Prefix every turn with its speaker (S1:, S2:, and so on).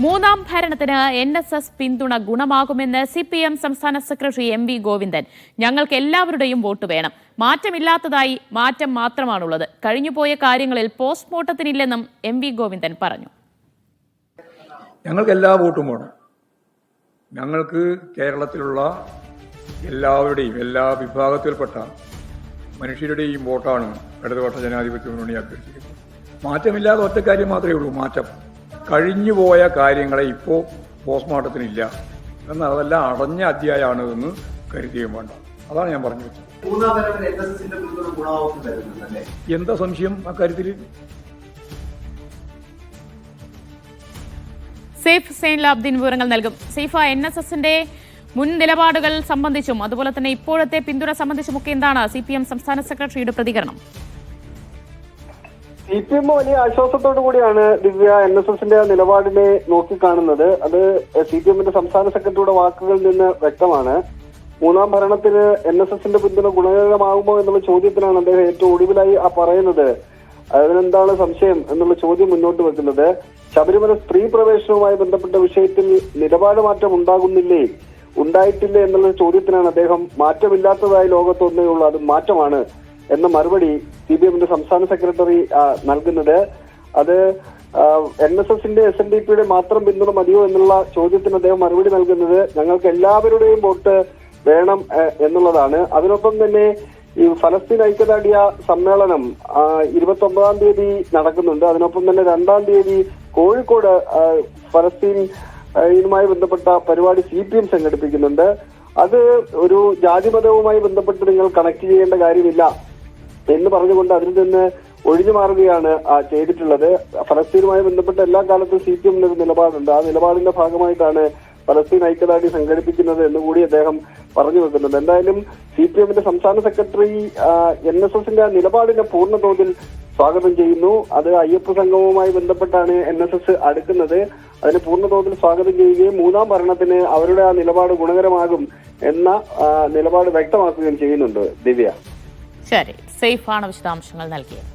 S1: മൂന്നാം ഭരണത്തിന് NSS പിന്തുണ ഗുണമാകുമെന്ന് CPM സംസ്ഥാന സെക്രട്ടറി MV ഗോവിന്ദൻ. ഞങ്ങൾക്ക് എല്ലാവരുടെയും വോട്ട് വേണം. മാറ്റമില്ലാത്തതായി മാറ്റം മാത്രമാണുള്ളത്. കഴിഞ്ഞുപോയ കാര്യങ്ങളിൽ പോസ്റ്റ്മോർട്ടത്തിനില്ലെന്നും MV ഗോവിന്ദൻ പറഞ്ഞു.
S2: ഞങ്ങൾക്ക് എല്ലാ വോട്ടും വേണം. ഞങ്ങൾക്ക് കേരളത്തിലുള്ള എല്ലാവരുടെയും എല്ലാ വിഭാഗത്തിൽപ്പെട്ട മനുഷ്യരുടെയും വോട്ടാണ് ഇടതുപക്ഷ ജനാധിപത്യ മുന്നണി അഭ്യർത്ഥിക്കുന്നത്. മാറ്റമില്ലാതെ ഒറ്റ കാര്യം മാത്രമേ ഉള്ളൂ, മാറ്റം. കഴിഞ്ഞുപോയ കാര്യങ്ങളെ ഇപ്പോൾ പോസ്റ്റ്മോർട്ടത്തിനില്ല എന്നാൽ അതെല്ലാം അടഞ്ഞ അധ്യായമാണ് എന്ന് കരുതുകയും വേണ്ട. അതാണ് ഞാൻ പറഞ്ഞു വെച്ചത്. എന്താ സംശയം അക്കാര്യത്തിൽ?
S1: സെയ്ഫ് സൈൻലാബ്ദീൻ വിവരങ്ങൾ നൽകും. സെയ്ഫ, NSSന്റെ മുൻ നിലപാടുകൾ സംബന്ധിച്ചും അതുപോലെ തന്നെ ഇപ്പോഴത്തെ പിന്തുണ സംബന്ധിച്ചുമൊക്കെ എന്താണ് CPM സംസ്ഥാന സെക്രട്ടറിയുടെ പ്രതികരണം?
S3: CPM വലിയ ആശ്വാസത്തോടു കൂടിയാണ് ദിവ്യ NSSന്റെ നിലപാടിനെ നോക്കിക്കാണുന്നത്. അത് CPMന്റെ സംസ്ഥാന സെക്രട്ടറിയുടെ വാക്കുകളിൽ നിന്ന് വ്യക്തമാണ്. മൂന്നാം ഭരണത്തിന് NSSന്റെ പിന്തുണ ഗുണകരമാകുമോ എന്നുള്ള ചോദ്യത്തിനാണ് അദ്ദേഹം ഏറ്റവും ഒടുവിലായി പറയുന്നത്. അതിനെന്താണ് സംശയം എന്നുള്ള ചോദ്യം മുന്നോട്ട് വെക്കുന്നത്. ശബരിമല സ്ത്രീ പ്രവേശനവുമായി ബന്ധപ്പെട്ട വിഷയത്തിൽ നിലപാട് മാറ്റം ഉണ്ടായിട്ടില്ലേ എന്നുള്ള ചോദ്യത്തിനാണ് അദ്ദേഹം മാറ്റമില്ലാത്തതായി ലോകത്തൊന്നേ ഉള്ളൂ, അത് മാറ്റമാണ് എന്ന മറുപടി CPMന്റെ സംസ്ഥാന സെക്രട്ടറി നൽകുന്നത്. അത് NSSന്റെ SNDPയുടെ മാത്രം പിന്തുണ മതിയോ എന്നുള്ള ചോദ്യത്തിന് അദ്ദേഹം മറുപടി നൽകുന്നത് ഞങ്ങൾക്ക് എല്ലാവരുടെയും വോട്ട് വേണം എന്നുള്ളതാണ്. അതിനൊപ്പം തന്നെ ഈ ഫലസ്തീൻ ഐക്യദാർഢ്യ സമ്മേളനം 29-ാം തീയതി നടക്കുന്നുണ്ട്. അതിനൊപ്പം തന്നെ 2-ാം തീയതി കോഴിക്കോട് ഫലസ്തീൻ ഇതുമായി ബന്ധപ്പെട്ട പരിപാടി CPM സംഘടിപ്പിക്കുന്നുണ്ട്. അത് ഒരു ജാതിമതവുമായി ബന്ധപ്പെട്ട് നിങ്ങൾ കണക്ട് ചെയ്യേണ്ട കാര്യമില്ല എന്ന് പറഞ്ഞുകൊണ്ട് അതിൽ നിന്ന് ഒഴിഞ്ഞു മാറുകയാണ് ചെയ്തിട്ടുള്ളത്. ഫലസ്തീനുമായി ബന്ധപ്പെട്ട എല്ലാ കാലത്തും CPMന്റെ ഒരു നിലപാടുണ്ട്. ആ നിലപാടിന്റെ ഭാഗമായിട്ടാണ് ഫലസ്തീൻ ഐക്യദാർഢ്യം സംഘടിപ്പിക്കുന്നത് എന്നുകൂടി അദ്ദേഹം പറഞ്ഞു വെക്കുന്നുണ്ട്. എന്തായാലും CPMന്റെ സംസ്ഥാന സെക്രട്ടറി NSSന്റെ നിലപാടിനെ പൂർണ്ണതോതിൽ സ്വാഗതം ചെയ്യുന്നു. അത് അയ്യപ്പ സംഗമവുമായി ബന്ധപ്പെട്ടാണ് NSS അടുക്കുന്നത്. അതിന് പൂർണ്ണതോതിൽ സ്വാഗതം ചെയ്യുകയും മൂന്നാം ഭരണത്തിന് അവരുടെ ആ നിലപാട് ഗുണകരമാകും എന്ന നിലപാട് വ്യക്തമാക്കുകയും ചെയ്യുന്നുണ്ട്. ദിവ്യ,
S1: ശരി, സെയ്ഫാണ് വിശദാംശങ്ങൾ നൽകിയത്.